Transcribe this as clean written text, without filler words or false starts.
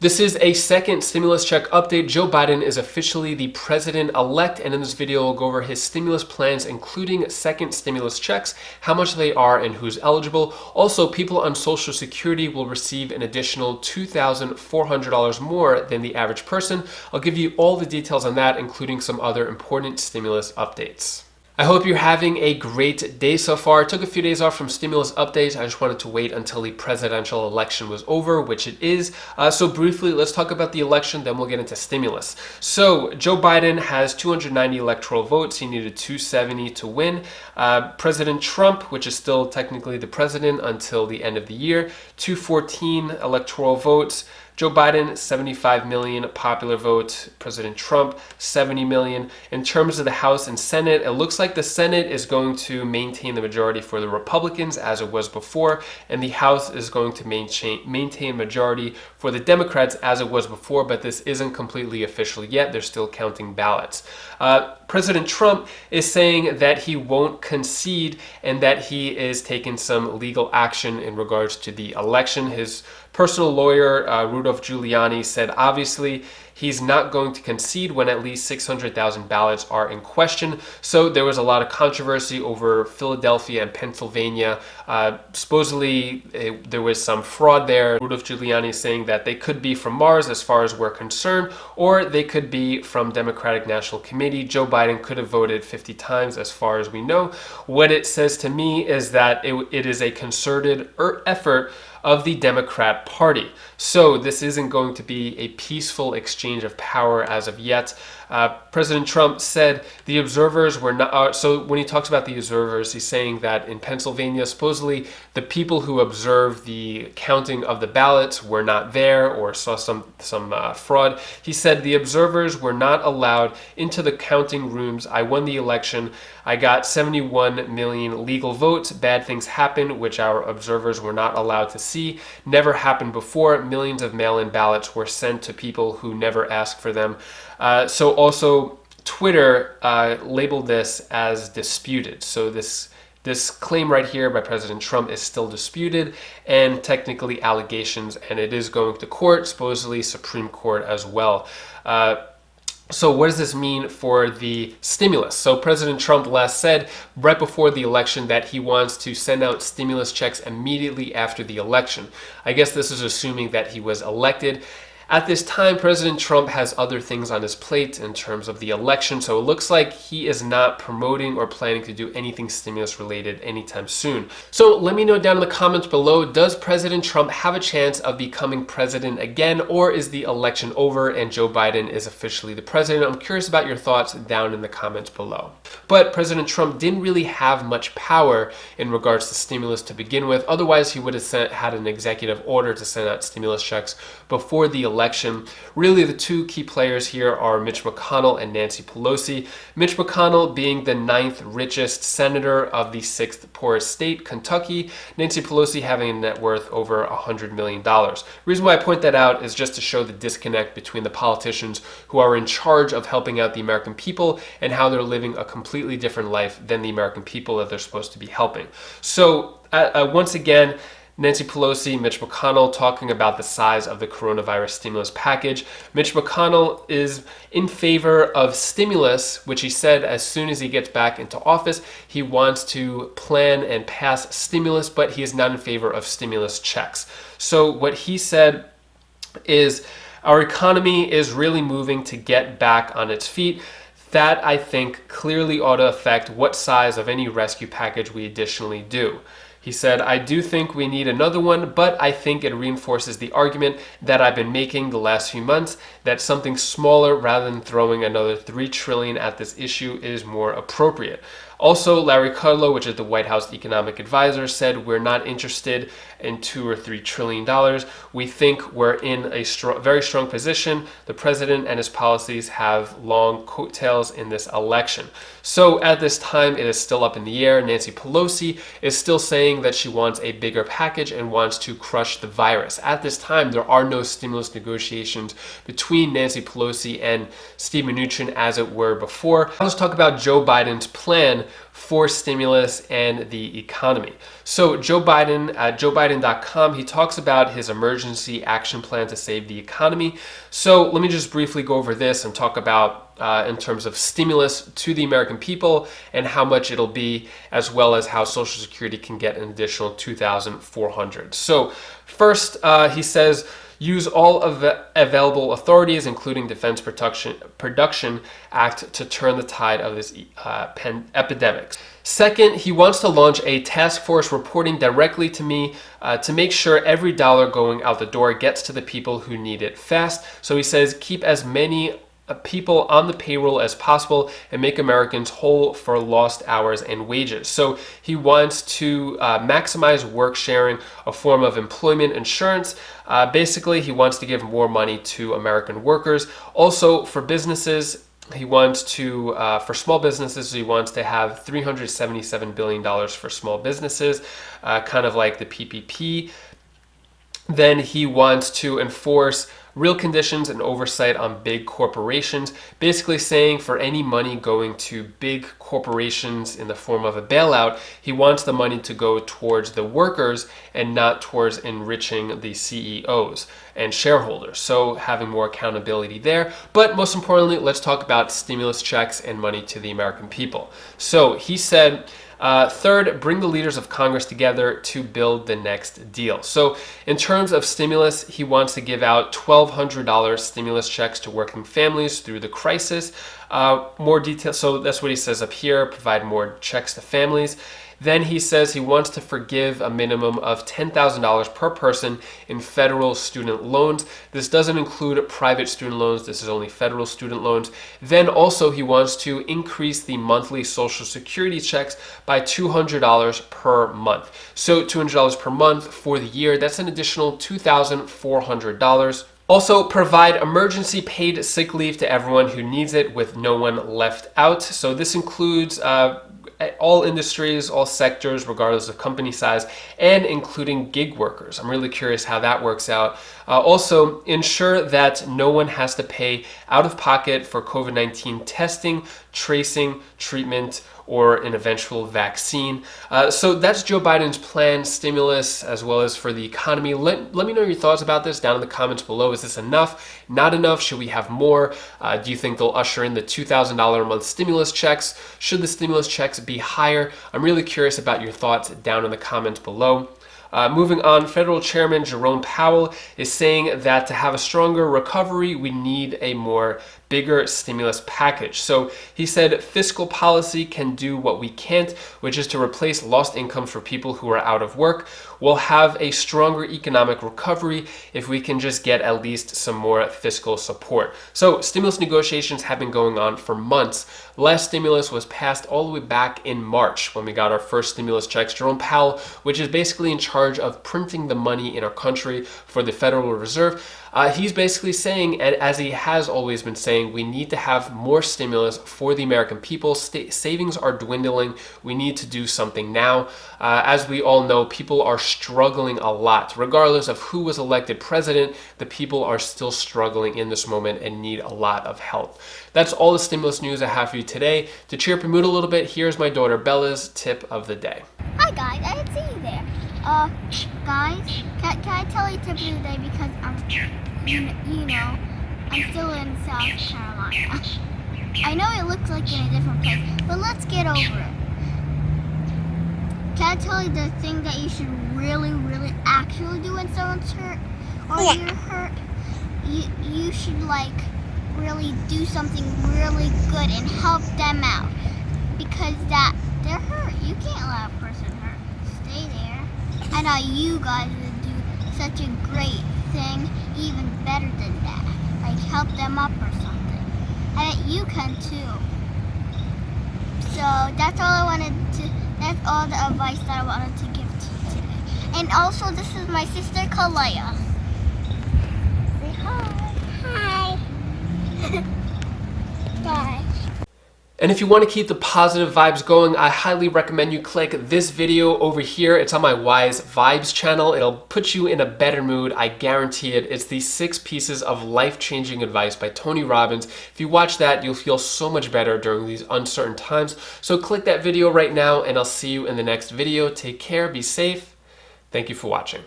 This is a second stimulus check update. Joe Biden is officially the president-elect, and in this video, we'll go over his stimulus plans, including second stimulus checks, how much they are, and who's eligible. Also, people on Social Security will receive an additional $2,400 more than the average person. I'll give you all the details on that, including some other important stimulus updates. I hope you're having a great day so far. I took a few days off from stimulus updates. I just wanted to wait until the presidential election was over, which it is. So briefly, let's talk about the election, then we'll get into stimulus. So Joe Biden has 290 electoral votes. He needed 270 to win. President Trump, which is still technically the president until the end of the year, 214 electoral votes. Joe Biden, 75 million popular vote. President Trump, 70 million. In terms of the House and Senate, it looks like the Senate is going to maintain the majority for the Republicans as it was before, and the House is going to maintain majority for the Democrats as it was before, but this isn't completely official yet. They're still counting ballots. President Trump is saying that he won't concede and that he is taking some legal action in regards to the election. His personal lawyer, Rudolph Giuliani, said obviously he's not going to concede when at least 600,000 ballots are in question. So there was a lot of controversy over Philadelphia and Pennsylvania. Supposedly there was some fraud there. Rudolph Giuliani is saying that they could be from Mars as far as we're concerned, or they could be from Democratic National Committee. Joe Biden could have voted 50 times as far as we know. What it says to me is that it is a concerted effort of the Democrat Party. So this isn't going to be a peaceful exchange of power as of yet. President Trump said the observers were not, so when he talks about the observers, he's saying that in Pennsylvania, supposedly the people who observed the counting of the ballots were not there or saw some fraud. He said the observers were not allowed into the counting rooms. I won the election. I got 71 million legal votes. Bad things happened, which our observers were not allowed to see. Never happened before. Millions of mail-in ballots were sent to people who never asked for them. So also Twitter labeled this as disputed. So this claim right here by President Trump is still disputed and technically allegations, and it is going to court, supposedly Supreme Court as well. So what does this mean for the stimulus? So President Trump last said right before the election that he wants to send out stimulus checks immediately after the election. I guess this is assuming that he was elected. At this time, President Trump has other things on his plate in terms of the election, so it looks like he is not promoting or planning to do anything stimulus related anytime soon. So let me know down in the comments below, does President Trump have a chance of becoming president again, or is the election over and Joe Biden is officially the president? I'm curious about your thoughts down in the comments below. But President Trump didn't really have much power in regards to stimulus to begin with. Otherwise, he would have had an executive order to send out stimulus checks before the election. Really, the two key players here are Mitch McConnell and Nancy Pelosi. Mitch McConnell being the 9th richest senator of the 6th poorest state, Kentucky. Nancy Pelosi having a net worth over $100 million. The reason why I point that out is just to show the disconnect between the politicians who are in charge of helping out the American people and how they're living a completely different life than the American people that they're supposed to be helping. So once again, Nancy Pelosi, Mitch McConnell talking about the size of the coronavirus stimulus package. Mitch McConnell is in favor of stimulus, which he said as soon as he gets back into office, he wants to plan and pass stimulus, but he is not in favor of stimulus checks. So what he said is our economy is really moving to get back on its feet. That, I think, clearly ought to affect what size of any rescue package we additionally do. He said, I do think we need another one, but I think it reinforces the argument that I've been making the last few months that something smaller rather than throwing another $3 trillion at this issue is more appropriate. Also, Larry Kudlow, which is the White House economic advisor, said we're not interested in $2 or $3 trillion. We think we're in a very strong position. The president and his policies have long coattails in this election. So at this time, it is still up in the air. Nancy Pelosi is still saying that she wants a bigger package and wants to crush the virus. At this time, there are no stimulus negotiations between Nancy Pelosi and Steve Mnuchin as it were before. Let's talk about Joe Biden's plan for stimulus and the economy. So Joe Biden at joebiden.com, he talks about his emergency action plan to save the economy. So let me just briefly go over this and talk about in terms of stimulus to the American people and how much it'll be, as well as how Social Security can get an additional $2,400. So first, he says, use all of the available authorities, including Defense Production Act, to turn the tide of this epidemic. Second, he wants to launch a task force reporting directly to me to make sure every dollar going out the door gets to the people who need it fast. So he says, keep as many people on the payroll as possible and make Americans whole for lost hours and wages. So he wants to maximize work sharing, a form of employment insurance. Basically, he wants to give more money to American workers. Also, for businesses, he wants to, for small businesses, he wants to have $377 billion for small businesses, kind of like the PPP. Then he wants to enforce real conditions and oversight on big corporations, basically saying for any money going to big corporations in the form of a bailout, he wants the money to go towards the workers and not towards enriching the CEOs and shareholders. So having more accountability there. But most importantly, let's talk about stimulus checks and money to the American people. So he said, third, bring the leaders of Congress together to build the next deal. So in terms of stimulus, he wants to give out $1,200 stimulus checks to working families through the crisis. More details, so that's what he says up here, provide more checks to families. Then he says he wants to forgive a minimum of $10,000 per person in federal student loans. This doesn't include private student loans. This is only federal student loans. Then also he wants to increase the monthly Social Security checks by $200 per month. So $200 per month for the year. That's an additional $2,400. Also, provide emergency paid sick leave to everyone who needs it with no one left out. So this includes all industries, all sectors, regardless of company size, and including gig workers. I'm really curious how that works out. Also, ensure that no one has to pay out of pocket for COVID-19 testing, tracing, treatment, or an eventual vaccine. So that's Joe Biden's plan, stimulus, as well as for the economy. Let me know your thoughts about this down in the comments below. Is this enough? Not enough? Should we have more? Do you think they'll usher in the $2,000 a month stimulus checks? Should the stimulus checks be higher? I'm really curious about your thoughts down in the comments below. Moving on, Federal Chairman Jerome Powell is saying that to have a stronger recovery, we need a bigger stimulus package. So he said fiscal policy can do what we can't, which is to replace lost income for people who are out of work. We'll have a stronger economic recovery if we can just get at least some more fiscal support. So stimulus negotiations have been going on for months. Last stimulus was passed all the way back in March when we got our first stimulus checks. Jerome Powell, which is basically in charge of printing the money in our country for the Federal Reserve, he's basically saying, and as he has always been saying, we need to have more stimulus for the American people. Savings are dwindling. We need to do something now. As we all know, people are struggling a lot. Regardless of who was elected president, the people are still struggling in this moment and need a lot of help. That's all the stimulus news I have for you today. To cheer up your mood a little bit, here's my daughter Bella's tip of the day. Hi guys, I didn't see you there. Guys, can I tell you tip of the day because I'm still in South Carolina. I know it looks like in a different place, but let's get over it. Can I tell you the thing that you should really actually do when someone's hurt or you're hurt? You should really do something really good and help them out because they're hurt. You can't let a person hurt. Stay there. I know you guys would do such a great thing, even better than that. Like help them up or something. I bet you can too. So that's all the advice that I wanted to give to you today. And also this is my sister Kalaya. Say hi. Hi. Bye. And if you want to keep the positive vibes going, I highly recommend you click this video over here. It's on my Wise Vibes channel. It'll put you in a better mood. I guarantee it. It's the 6 pieces of life-changing advice by Tony Robbins. If you watch that, you'll feel so much better during these uncertain times. So click that video right now, and I'll see you in the next video. Take care, be safe. Thank you for watching.